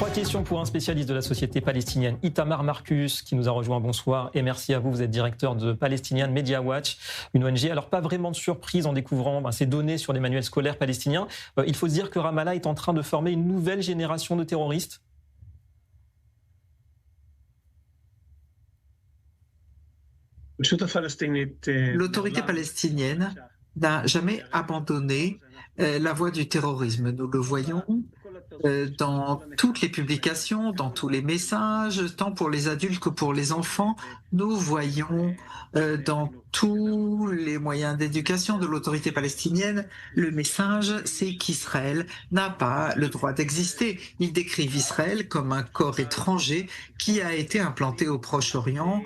Trois questions pour un spécialiste de la société palestinienne, Itamar Marcus, qui nous a rejoint. Bonsoir et merci à vous. Vous êtes directeur de Palestinian Media Watch, une ONG. Alors, pas vraiment de surprise en découvrant ces données sur les manuels scolaires palestiniens. Il faut se dire que Ramallah est en train de former une nouvelle génération de terroristes. L'autorité palestinienne n'a jamais abandonné la voie du terrorisme. Nous le voyons dans toutes les publications, dans tous les messages, tant pour les adultes que pour les enfants. Nous voyons dans tous les moyens d'éducation de l'autorité palestinienne, le message, c'est qu'Israël n'a pas le droit d'exister. Ils décrivent Israël comme un corps étranger qui a été implanté au Proche-Orient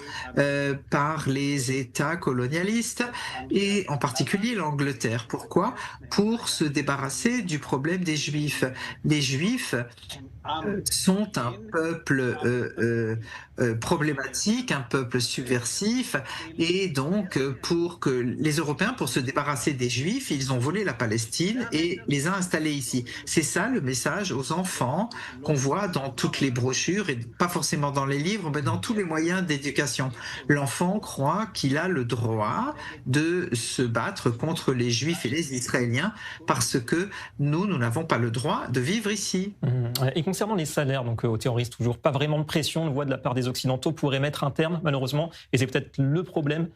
par les États colonialistes et en particulier l'Angleterre. Pourquoi? Pour se débarrasser du problème des Juifs. Les Juifs sont un peuple problématique, un peuple subversif, et donc pour que les Européens, pour se débarrasser des Juifs, ils ont volé la Palestine et les a installés ici. C'est ça le message aux enfants qu'on voit dans toutes les brochures, et pas forcément dans les livres, mais dans tous les moyens d'éducation. L'enfant croit qu'il a le droit de se battre contre les Juifs et les Israéliens parce que nous n'avons pas le droit de vivre ici. Et concernant les salaires, donc aux terroristes, toujours pas vraiment de pression, on le voit de la part des Occidentaux, pourrait mettre un terme, malheureusement, et c'est peut-être le problème.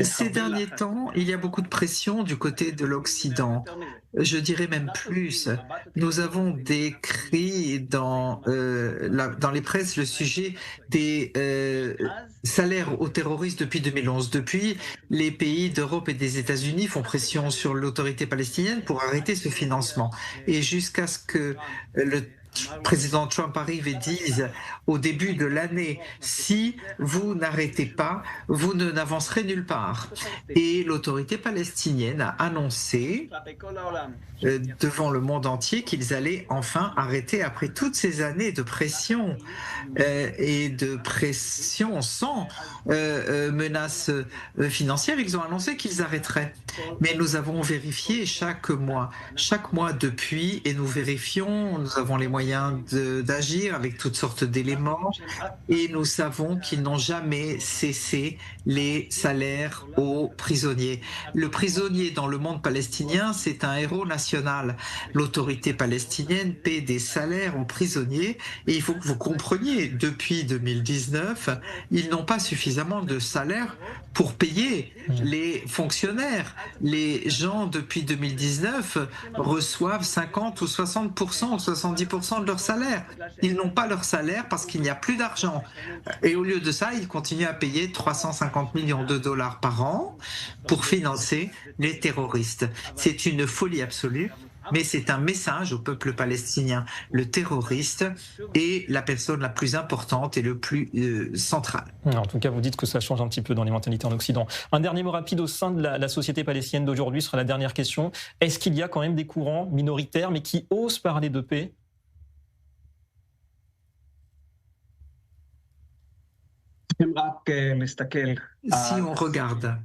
Ces derniers temps, il y a beaucoup de pression du côté de l'Occident. Je dirais même plus. Nous avons décrit dans les presses le sujet des salaires aux terroristes depuis 2011. Depuis, les pays d'Europe et des États-Unis font pression sur l'autorité palestinienne pour arrêter ce financement. Et jusqu'à ce que le président Trump arrive et dise au début de l'année, si vous n'arrêtez pas, vous n'avancerez nulle part. Et l'autorité palestinienne a annoncé devant le monde entier qu'ils allaient enfin arrêter après toutes ces années de pression et de pression sans menace financière. Ils ont annoncé qu'ils arrêteraient. Mais nous avons vérifié chaque mois depuis, et nous vérifions, nous avons les moyens d'agir avec toutes sortes d'éléments, et nous savons qu'ils n'ont jamais cessé les salaires aux prisonniers. Le prisonnier dans le monde palestinien, c'est un héros national. L'autorité palestinienne paie des salaires aux prisonniers, et il faut que vous compreniez, depuis 2019, ils n'ont pas suffisamment de salaires pour payer les fonctionnaires. Les gens, depuis 2019, reçoivent 50 ou 60% ou 70% de leur salaire. Ils n'ont pas leur salaire parce qu'il n'y a plus d'argent. Et au lieu de ça, ils continuent à payer 350 millions de dollars par an pour financer les terroristes. C'est une folie absolue. Mais c'est un message au peuple palestinien. Le terroriste est la personne la plus importante et le plus centrale. En tout cas, vous dites que ça change un petit peu dans les mentalités en Occident. Un dernier mot rapide au sein de la société palestinienne d'aujourd'hui sera la dernière question. Est-ce qu'il y a quand même des courants minoritaires mais qui osent parler de paix ? Si on regarde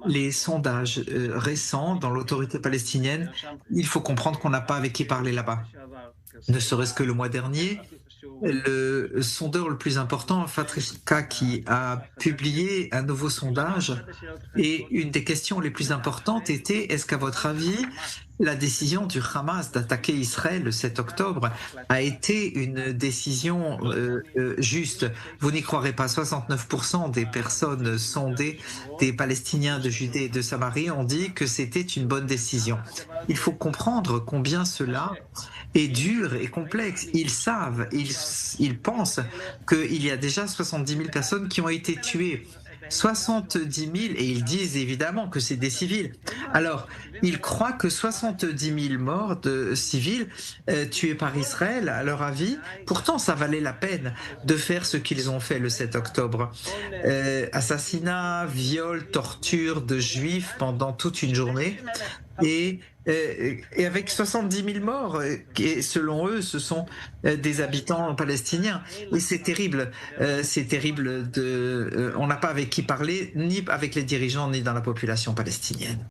les sondages récents dans l'autorité palestinienne, il faut comprendre qu'on n'a pas avec qui parler là-bas. Ne serait-ce que le mois dernier, le sondeur le plus important, Fatrika, qui a publié un nouveau sondage, et une des questions les plus importantes était: est-ce qu'à votre avis, la décision du Hamas d'attaquer Israël le 7 octobre a été une décision juste? Vous n'y croirez pas, 69% des personnes sondées, des Palestiniens de Judée et de Samarie, ont dit que c'était une bonne décision. Il faut comprendre combien cela est dur et complexe. Ils savent, ils pensent qu'il y a déjà 70 000 personnes qui ont été tuées. 70 000, et ils disent évidemment que c'est des civils. Alors, ils croient que 70 000 morts de civils tués par Israël, à leur avis, pourtant ça valait la peine de faire ce qu'ils ont fait le 7 octobre. Assassinat, viol, torture de juifs pendant toute une journée. Et avec 70 000 morts, et selon eux, ce sont des habitants palestiniens. Et c'est terrible. On n'a pas avec qui parler, ni avec les dirigeants, ni dans la population palestinienne.